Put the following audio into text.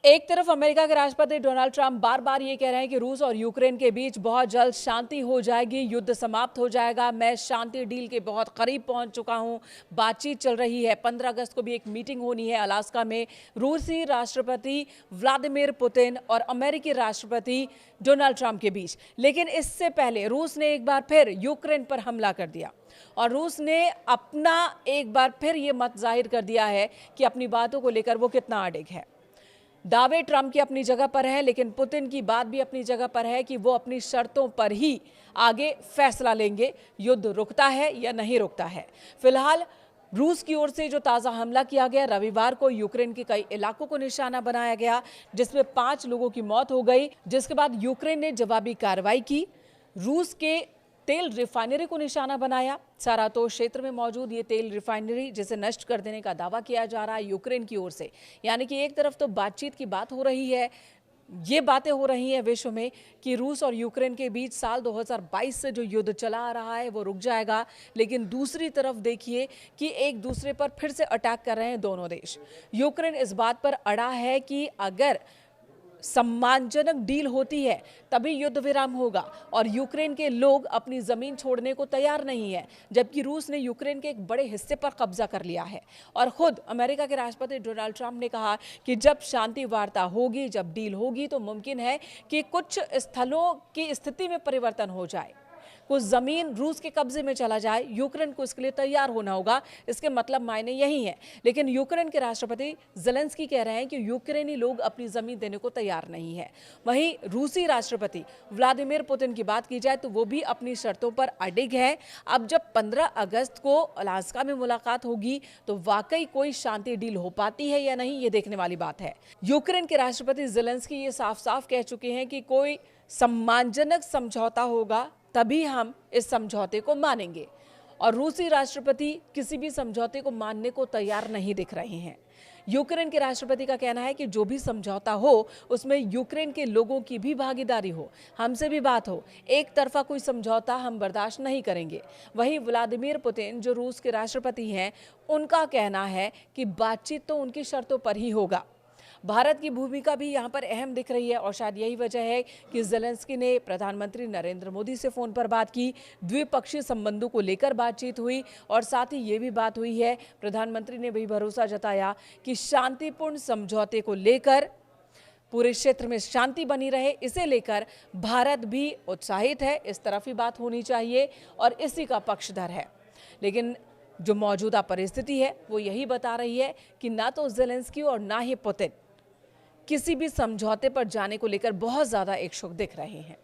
एक तरफ अमेरिका के राष्ट्रपति डोनाल्ड ट्रंप बार बार ये कह रहे हैं कि रूस और यूक्रेन के बीच बहुत जल्द शांति हो जाएगी, युद्ध समाप्त हो जाएगा। मैं शांति डील के बहुत करीब पहुंच चुका हूं, बातचीत चल रही है। 15 अगस्त को भी एक मीटिंग होनी है अलास्का में रूसी राष्ट्रपति व्लादिमीर पुतिन और अमेरिकी राष्ट्रपति डोनाल्ड ट्रंप के बीच। लेकिन इससे पहले रूस ने एक बार फिर यूक्रेन पर हमला कर दिया और रूस ने अपना एक बार फिर ये मत जाहिर कर दिया है कि अपनी बातों को लेकर वो कितना अडिग है। दावे ट्रंप की अपनी जगह पर है, लेकिन पुतिन की बात भी अपनी जगह पर है कि वो अपनी शर्तों पर ही आगे फैसला लेंगे, युद्ध रुकता है या नहीं रुकता है। फिलहाल रूस की ओर से जो ताज़ा हमला किया गया, रविवार को यूक्रेन के कई इलाकों को निशाना बनाया गया, जिसमें 5 लोगों की मौत हो गई, जिसके बाद यूक्रेन ने जवाबी कार्रवाई की, रूस के तेल रिफाइनरी को निशाना बनाया। सारातोव क्षेत्र में मौजूद ये तेल रिफाइनरी जिसे नष्ट कर देने का दावा किया जा रहा है यूक्रेन की ओर से। यानी कि एक तरफ तो बातचीत की बात हो रही है, ये बातें हो रही हैं विश्व में कि रूस और यूक्रेन के बीच साल 2022 से जो युद्ध चला आ रहा है वो रुक जाएगा, लेकिन दूसरी तरफ देखिए कि एक दूसरे पर फिर से अटैक कर रहे हैं दोनों देश। यूक्रेन इस बात पर अड़ा है कि अगर सम्मानजनक डील होती है तभी युद्ध विराम होगा, और यूक्रेन के लोग अपनी जमीन छोड़ने को तैयार नहीं है, जबकि रूस ने यूक्रेन के एक बड़े हिस्से पर कब्जा कर लिया है। और खुद अमेरिका के राष्ट्रपति डोनाल्ड ट्रंप ने कहा कि जब शांति वार्ता होगी, जब डील होगी, तो मुमकिन है कि कुछ स्थलों की स्थिति में परिवर्तन हो जाए, कुछ जमीन रूस के कब्जे में चला जाए। यूक्रेन को इसके लिए तैयार होना होगा, इसके मतलब मायने यही है। लेकिन यूक्रेन के राष्ट्रपति ज़ेलेंस्की कह रहे हैं कि यूक्रेनी लोग अपनी जमीन देने को तैयार नहीं है। वहीं रूसी राष्ट्रपति व्लादिमीर पुतिन की बात की जाए तो वो भी अपनी शर्तों पर अडिग है। अब जब 15 अगस्त को अलास्का में मुलाकात होगी तो वाकई कोई शांति डील हो पाती है या नहीं, ये देखने वाली बात है। यूक्रेन के राष्ट्रपति ज़ेलेंस्की ये साफ साफ कह चुके हैं कि कोई सम्मानजनक समझौता होगा तभी हम इस समझौते को मानेंगे, और रूसी राष्ट्रपति किसी भी समझौते को मानने को तैयार नहीं दिख रहे हैं। यूक्रेन के राष्ट्रपति का कहना है कि जो भी समझौता हो उसमें यूक्रेन के लोगों की भी भागीदारी हो, हमसे भी बात हो, एक तरफा कोई समझौता हम बर्दाश्त नहीं करेंगे। वहीं व्लादिमीर पुतिन जो रूस के राष्ट्रपति हैं, उनका कहना है कि बातचीत तो उनकी शर्तों पर ही होगा। भारत की भूमिका भी यहाँ पर अहम दिख रही है, और शायद यही वजह है कि ज़ेलेंस्की ने प्रधानमंत्री नरेंद्र मोदी से फ़ोन पर बात की, द्विपक्षीय संबंधों को लेकर बातचीत हुई, और साथ ही ये भी बात हुई है, प्रधानमंत्री ने भी भरोसा जताया कि शांतिपूर्ण समझौते को लेकर पूरे क्षेत्र में शांति बनी रहे, इसे लेकर भारत भी उत्साहित है। इस तरफ ही बात होनी चाहिए और इसी का पक्षधर है। लेकिन जो मौजूदा परिस्थिति है वो यही बता रही है कि ना तो ज़ेलेंस्की और ना ही पुतिन किसी भी समझौते पर जाने को लेकर बहुत ज़्यादा इच्छुक दिख रहे हैं।